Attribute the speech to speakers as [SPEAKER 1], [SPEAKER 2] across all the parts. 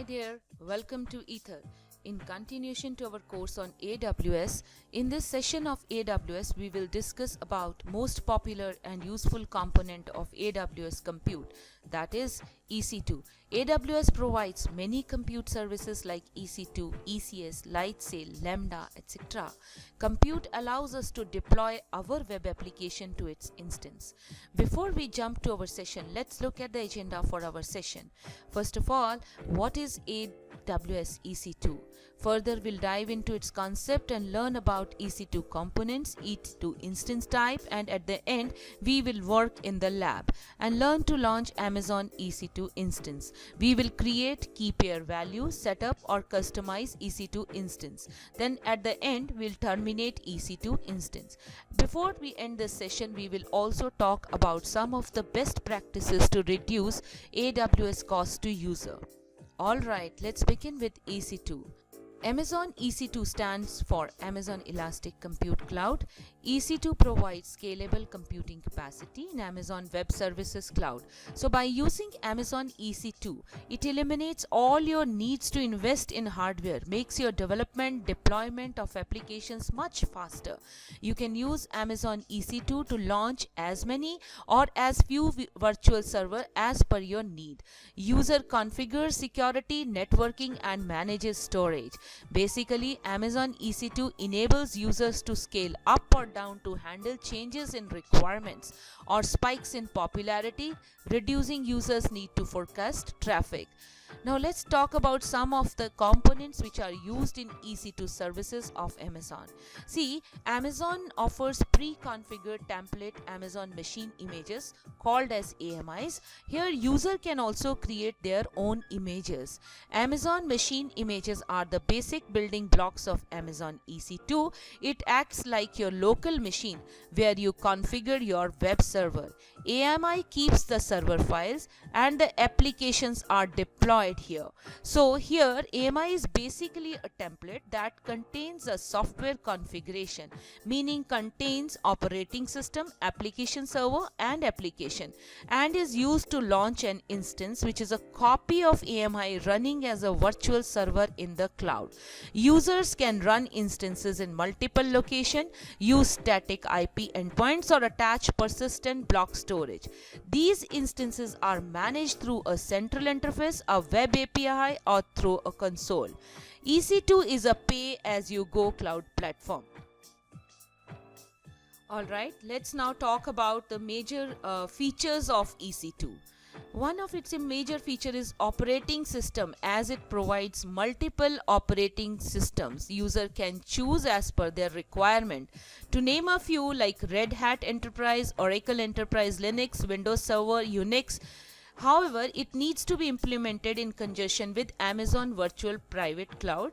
[SPEAKER 1] Hi there, welcome to Aether. In continuation to our course on AWS, in this session of AWS, we will discuss about most popular and useful component of AWS compute, that is EC2. AWS provides many compute services like EC2, ECS, Lightsail, Lambda, etc. Compute allows us to deploy our web application to its instance. Before we jump to our session, let's look at the agenda for our session. First of all, what is AWS EC2? Further, we'll dive into its concept and learn about EC2 components, EC2 instance type, and at the end, we will work in the lab and learn to launch Amazon EC2 instance. We will create key pair value, set up or customize EC2 instance. Then at the end, we'll terminate EC2 instance. Before we end this session, we will also talk about some of the best practices to reduce AWS cost to user. Alright, let's begin with EC2. Amazon EC2 stands for Amazon Elastic Compute Cloud. EC2 provides scalable computing capacity in Amazon Web Services Cloud. So by using Amazon EC2, it eliminates all your needs to invest in hardware, makes your development, deployment of applications much faster. You can use Amazon EC2 to launch as many or as few virtual servers as per your need. User configures security, networking, and manages storage. Basically, Amazon EC2 enables users to scale up or down to handle changes in requirements or spikes in popularity, reducing users' need to forecast traffic. Now let's talk about some of the components which are used in EC2 services of Amazon. See, Amazon offers pre-configured template Amazon machine images called as AMIs. Here user can also create their own images. Amazon machine images are the basic building blocks of Amazon EC2. It acts like your local machine where you configure your web server. AMI keeps the server files and the applications are deployed here. So here AMI is basically a template that contains a software configuration, meaning contains operating system, application server and application, and is used to launch an instance which is a copy of AMI running as a virtual server in the cloud. Users can run instances in multiple locations, use static IP endpoints or attach persistent block storage. These instances are managed through a central interface, a web API or through a console. EC2 is a pay-as-you-go cloud platform. Alright, let's now talk about the major features of EC2. One of its major feature is operating system, as it provides multiple operating systems. User can choose as per their requirement. To name a few like Red Hat Enterprise, Oracle Enterprise Linux, Windows Server, Unix. However, it needs to be implemented in conjunction with Amazon Virtual Private Cloud.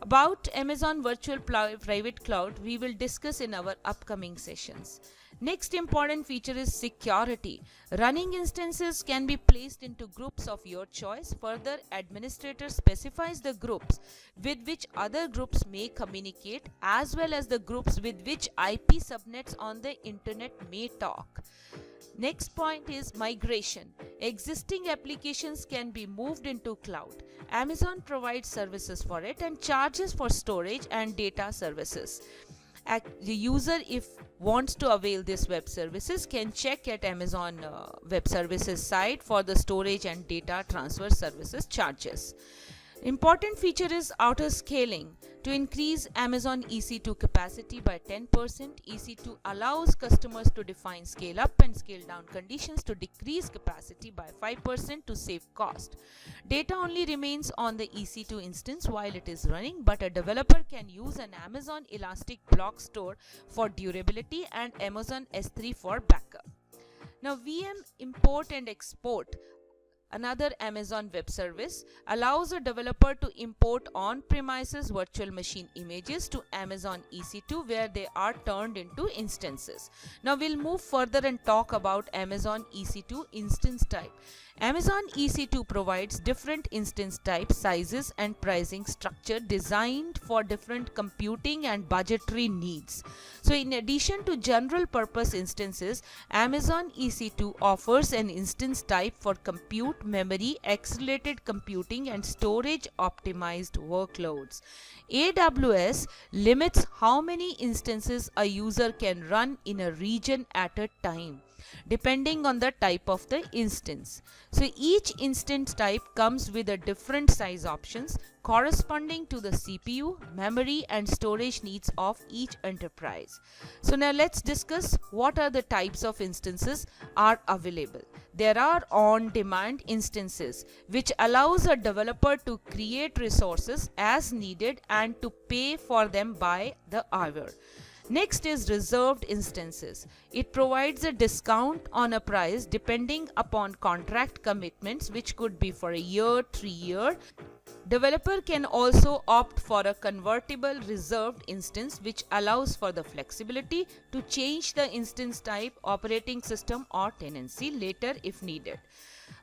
[SPEAKER 1] About Amazon Virtual Private Cloud, we will discuss in our upcoming sessions. Next important feature is security. Running instances can be placed into groups of your choice. Further, administrator specifies the groups with which other groups may communicate, as well as the groups with which IP subnets on the internet may talk. Next point is migration. Existing applications can be moved into cloud. Amazon provides services for it and charges for storage and data services. The user, if wants to avail this web services, can check at Amazon Web Services site for the storage and data transfer services charges. Important feature is auto scaling. To increase Amazon EC2 capacity by 10%, EC2 allows customers to define scale up and scale down conditions to decrease capacity by 5% to save cost. Data only remains on the EC2 instance while it is running, but a developer can use an Amazon Elastic Block Store for durability and Amazon S3 for backup. Now, VM import and export, another Amazon web service, allows a developer to import on-premises virtual machine images to Amazon EC2 where they are turned into instances. Now we'll move further and talk about Amazon EC2 instance type. Amazon EC2 provides different instance types, sizes and pricing structure designed for different computing and budgetary needs. So in addition to general purpose instances, Amazon EC2 offers an instance type for compute, compact memory, accelerated computing, and storage optimized workloads. AWS limits how many instances a user can run in a region at a time, depending on the type of the instance. So each instance type comes with a different size options corresponding to the CPU, memory, and storage needs of each enterprise. So now let's discuss what are the types of instances are available. There are on-demand instances, which allows a developer to create resources as needed and to pay for them by the hour. Next is reserved instances. It provides a discount on a price depending upon contract commitments, which could be for a year, 3 years. Developer can also opt for a convertible reserved instance, which allows for the flexibility to change the instance type, operating system, or tenancy later if needed.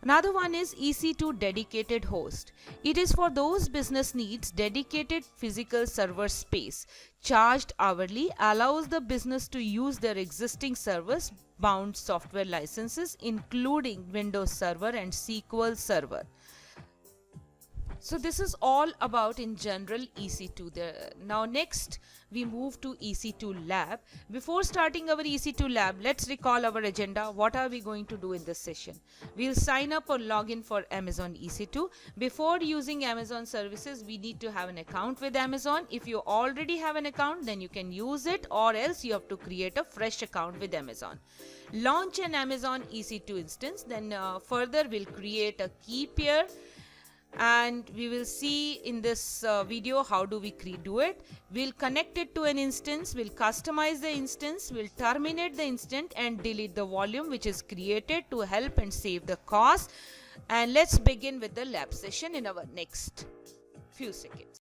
[SPEAKER 1] Another one is EC2 dedicated host. It is for those business needs dedicated physical server space. Charged hourly, allows the business to use their existing servers bound software licenses, including Windows Server and SQL Server. So this is all about in general EC2. Now next we move to EC2 Lab. Before starting our EC2 Lab, let's recall our agenda. What are we going to do in this session? We'll sign up or log in for Amazon EC2. Before using Amazon services, we need to have an account with Amazon. If you already have an account, then you can use it, or else you have to create a fresh account with Amazon. Launch an Amazon EC2 instance. Then further we'll create a key pair, and we will see in this video how do we do it. We'll connect it to an instance, we'll customize the instance, we'll terminate the instance and delete the volume which is created to help and save the cost. And let's begin with the lab session in our next few seconds.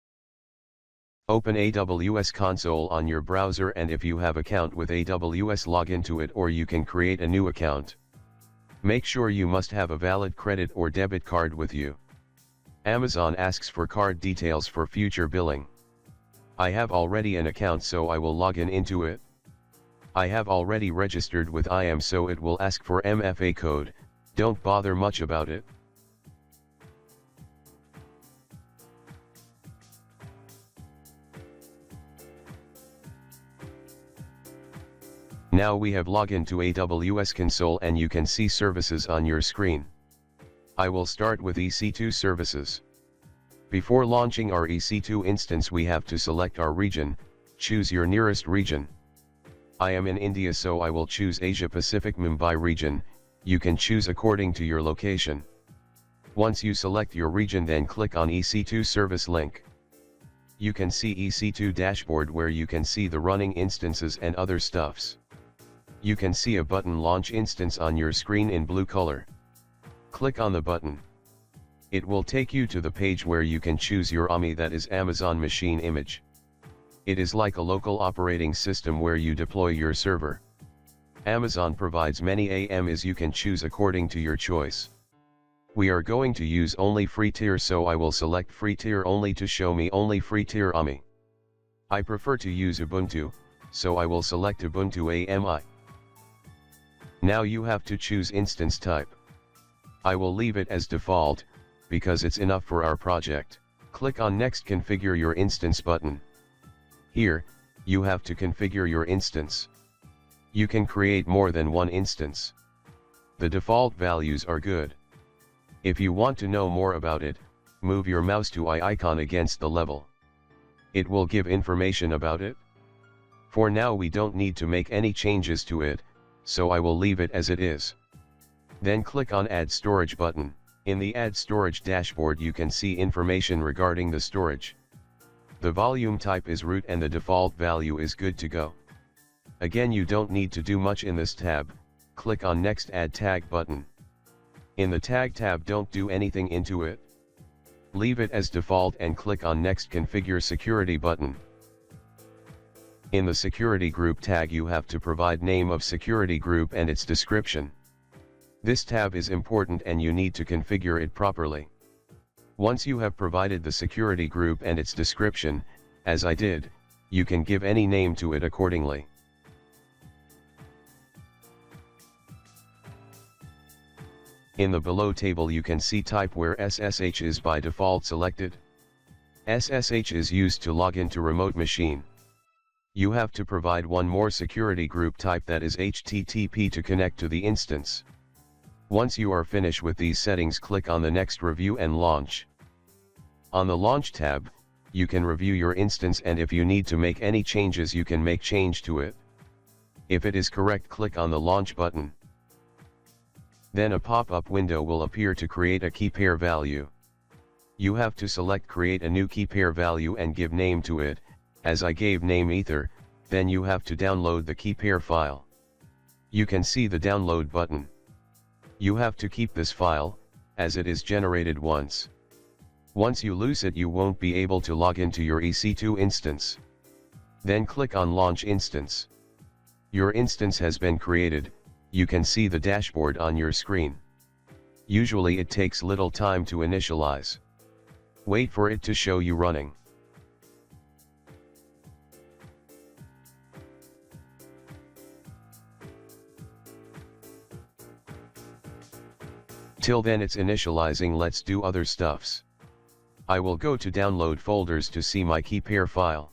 [SPEAKER 2] Open AWS console on your browser, and if you have account with AWS, log into it, or you can create a new account. Make sure you must have a valid credit or debit card with you. Amazon asks for card details for future billing. I have already an account, so I will log in into it. I have already registered with IAM, so it will ask for MFA code. Don't bother much about it. Now we have logged into AWS console and you can see services on your screen. I will start with Ec2 Services. Before launching our Ec2 instance, we have to select our region. Choose your nearest region. I am in India, so I will choose Asia Pacific Mumbai region. You can choose according to your location. Once you select your region, then click on Ec2 Service link. You can see Ec2 Dashboard, where you can see the running instances and other stuffs. You can see a button Launch Instance on your screen in blue color. Click on the button. It will take you to the page where you can choose your AMI, that is Amazon Machine Image. It is like a local operating system where you deploy your server. Amazon provides many AMIs, you can choose according to your choice. We are going to use only free tier, so I will select free tier only to show me only free tier AMI. I prefer to use Ubuntu, so I will select Ubuntu AMI. Now you have to choose instance type. I will leave it as default, because it's enough for our project. Click on Next Configure Your Instance button. Here, you have to configure your instance. You can create more than one instance. The default values are good. If you want to know more about it, move your mouse to I icon against the level. It will give information about it. For now we don't need to make any changes to it, so I will leave it as it is. Then click on Add Storage button. In the Add Storage dashboard you can see information regarding the storage. The volume type is root and the default value is good to go. Again, you don't need to do much in this tab. Click on Next Add Tag button. In the Tag tab, don't do anything into it. Leave it as default and click on Next Configure Security button. In the Security Group tag you have to provide name of security group and its description. This tab is important and you need to configure it properly. Once you have provided the security group and its description, as I did, you can give any name to it accordingly. In the below table you can see type where SSH is by default selected. SSH is used to log into remote machine. You have to provide one more security group type, that is HTTP, to connect to the instance. Once you are finished with these settings, click on the next review and launch. On the launch tab, you can review your instance, and if you need to make any changes you can make change to it. If it is correct, click on the launch button. Then a pop-up window will appear to create a key pair value. You have to select create a new key pair value and give name to it, as I gave name Aether. Then you have to download the key pair file. You can see the download button. You have to keep this file, as it is generated once. Once you lose it you won't be able to log into your EC2 instance. Then click on launch instance. Your instance has been created. You can see the dashboard on your screen. Usually it takes little time to initialize. Wait for it to show you running. Till then it's initializing. Let's do other stuffs. I will go to download folders to see my key pair file.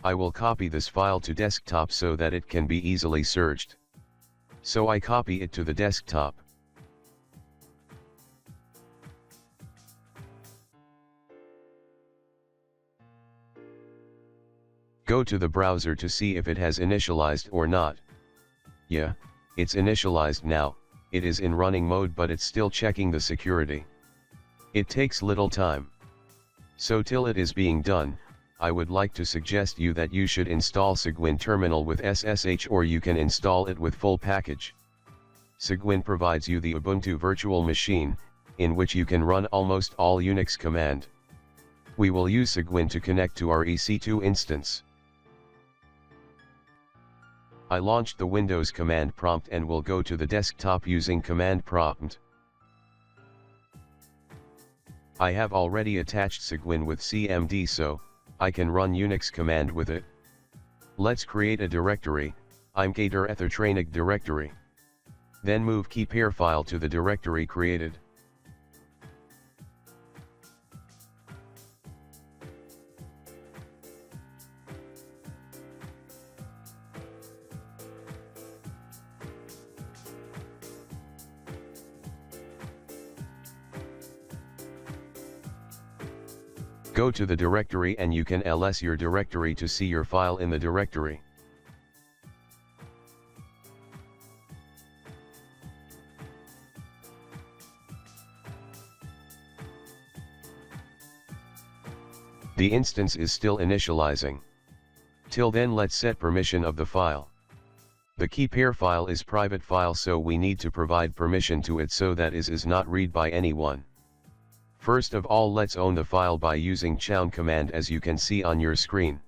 [SPEAKER 2] I will copy this file to desktop so that it can be easily searched. So I copy it to the desktop. Go to the browser to see if it has initialized or not. Yeah, it's initialized now. It is in running mode, but it's still checking the security. It takes little time. So till it is being done, I would like to suggest you that you should install Cygwin Terminal with SSH, or you can install it with full package. Cygwin provides you the Ubuntu virtual machine, in which you can run almost all Unix command. We will use Cygwin to connect to our EC2 instance. I launched the Windows command prompt and will go to the desktop using command prompt. I have already attached Cygwin with CMD, so I can run Unix command with it. Let's create a directory. I'm Aether Ether Training directory. Then move key pair file to the directory created. Go to the directory and you can ls your directory to see your file in the directory. The instance is still initializing. Till then let's set permission of the file. The key pair file is private file, so we need to provide permission to it so that is not read by anyone. First of all, let's own the file by using chown command, as you can see on your screen.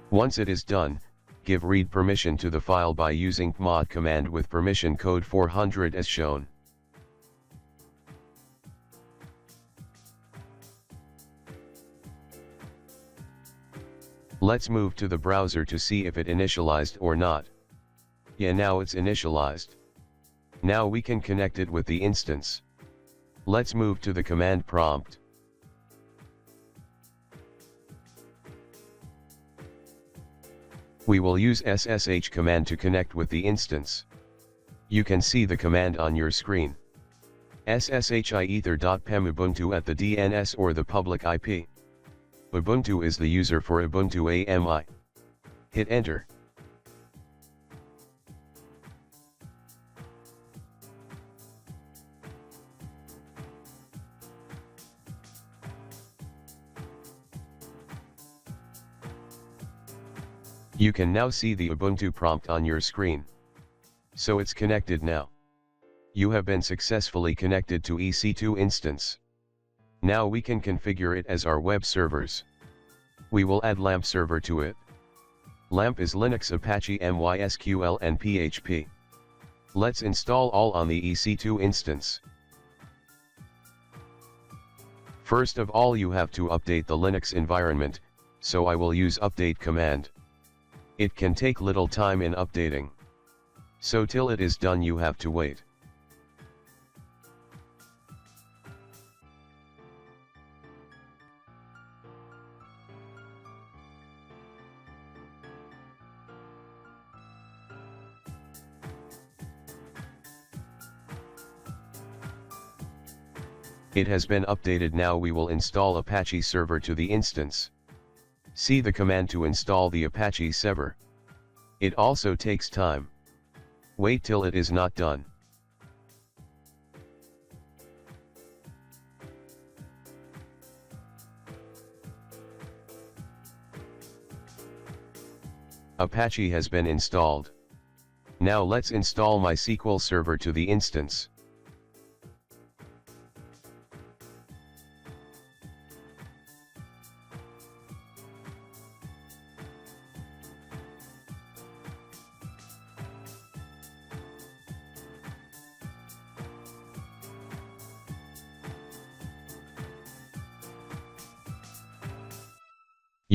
[SPEAKER 2] Once it is done, give read permission to the file by using mod command with permission code 400 as shown. Let's move to the browser to see if it initialized or not. Yeah, now it's initialized. Now we can connect it with the instance. Let's move to the command prompt. We will use SSH command to connect with the instance. You can see the command on your screen. SSH ether.pem Ubuntu at the DNS or the public IP. Ubuntu is the user for Ubuntu AMI. Hit enter. You can now see the Ubuntu prompt on your screen. So it's connected now. You have been successfully connected to EC2 instance. Now we can configure it as our web servers. We will add LAMP server to it. LAMP is Linux, Apache, MySQL and PHP. Let's install all on the EC2 instance. First of all, you have to update the Linux environment, so I will use update command. It can take little time in updating. So till it is done you have to wait. It has been updated. Now we will install Apache server to the instance. See the command to install the Apache server. It also takes time. Wait till it is not done. Apache has been installed. Now let's install MySQL Server to the instance.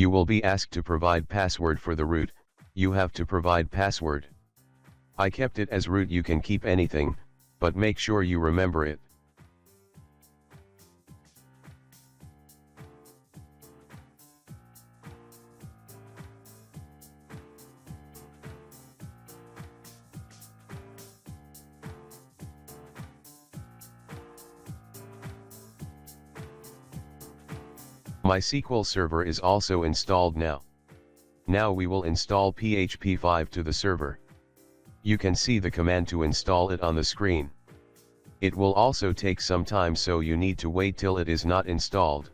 [SPEAKER 2] You will be asked to provide password for the root. You have to provide password. I kept it as root. You can keep anything, but make sure you remember it. MySQL Server is also installed now. Now we will install PHP 5 to the server. You can see the command to install it on the screen. It will also take some time, so you need to wait till it is not installed.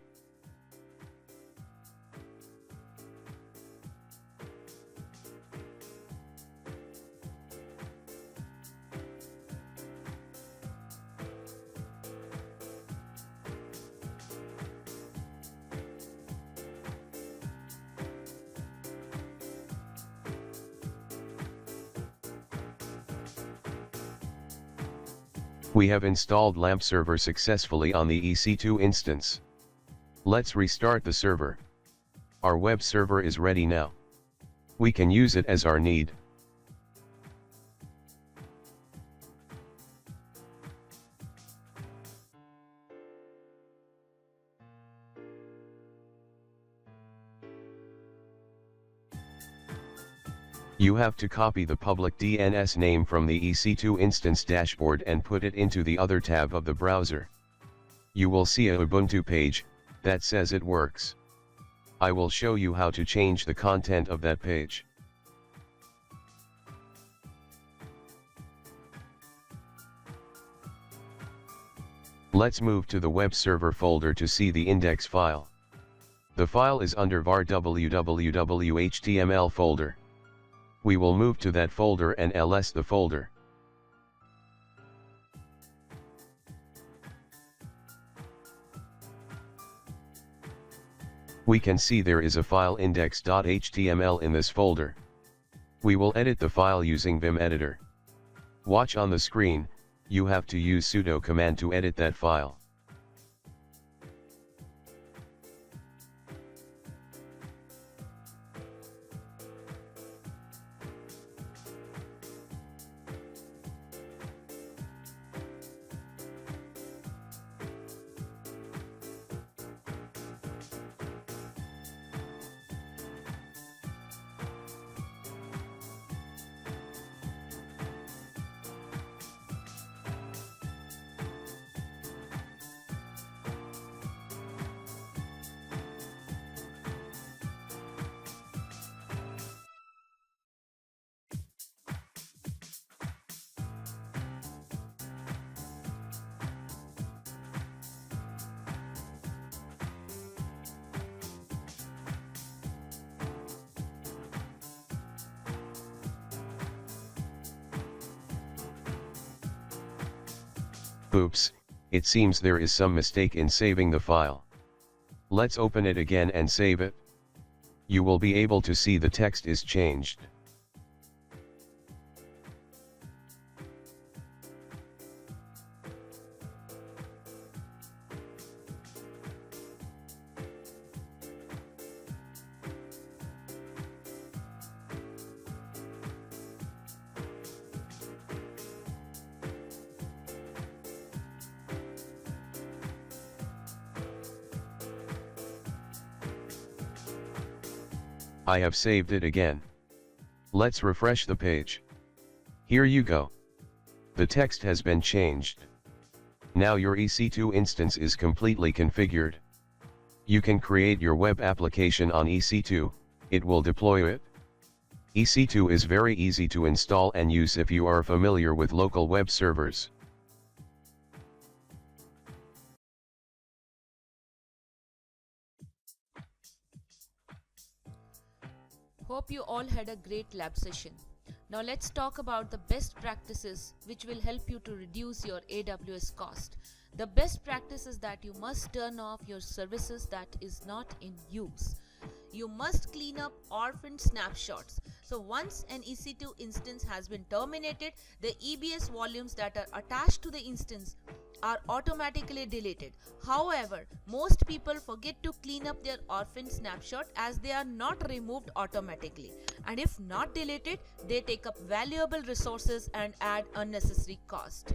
[SPEAKER 2] We have installed LAMP server successfully on the EC2 instance. Let's restart the server. Our web server is ready now. We can use it as our need. You have to copy the public DNS name from the Ec2 instance dashboard and put it into the other tab of the browser. You will see a Ubuntu page that says it works. I will show you how to change the content of that page. Let's move to the web server folder to see the index file. The file is under var www.html folder. We will move to that folder and ls the folder. We can see there is a file index.html in this folder. We will edit the file using Vim editor. Watch on the screen, you have to use sudo command to edit that file. Oops, it seems there is some mistake in saving the file. Let's open it again and save it. You will be able to see the text is changed. I have saved it again. Let's refresh the page. Here you go. The text has been changed. Now your EC2 instance is completely configured. You can create your web application on EC2, it will deploy it. EC2 is very easy to install and use if you are familiar with local web servers.
[SPEAKER 1] Hope you all had a great lab session. Now let's talk about the best practices which will help you to reduce your AWS cost. The best practice is that you must turn off your services that is not in use. You must clean up orphaned snapshots. So once an EC2 instance has been terminated, the EBS volumes that are attached to the instance are automatically deleted. However, most people forget to clean up their orphaned snapshot as they are not removed automatically. And if not deleted, they take up valuable resources and add unnecessary cost.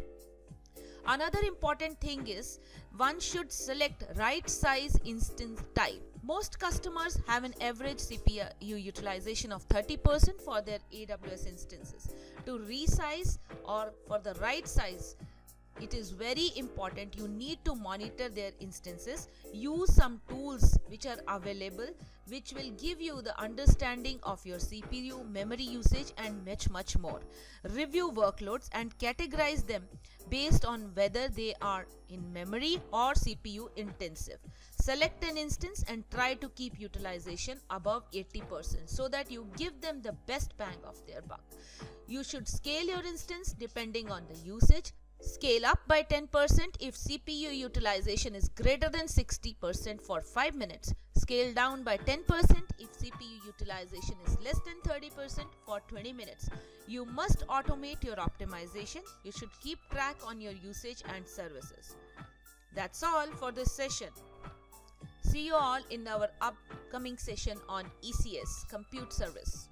[SPEAKER 1] Another important thing is one should select right size instance type. Most customers have an average CPU utilization of 30% for their AWS instances. To resize or for the right size, it is very important you need to monitor their instances. Use some tools which are available which will give you the understanding of your CPU, memory usage and much more. Review workloads and categorize them based on whether they are in memory or CPU intensive. Select an instance and try to keep utilization above 80% so that you give them the best bang of their buck. You should scale your instance depending on the usage. Scale up by 10% if CPU utilization is greater than 60% for 5 minutes. Scale down by 10% if CPU utilization is less than 30% for 20 minutes. You must automate your optimization. You should keep track on your usage and services. That's all for this session. See you all in our upcoming session on ECS, Compute Service.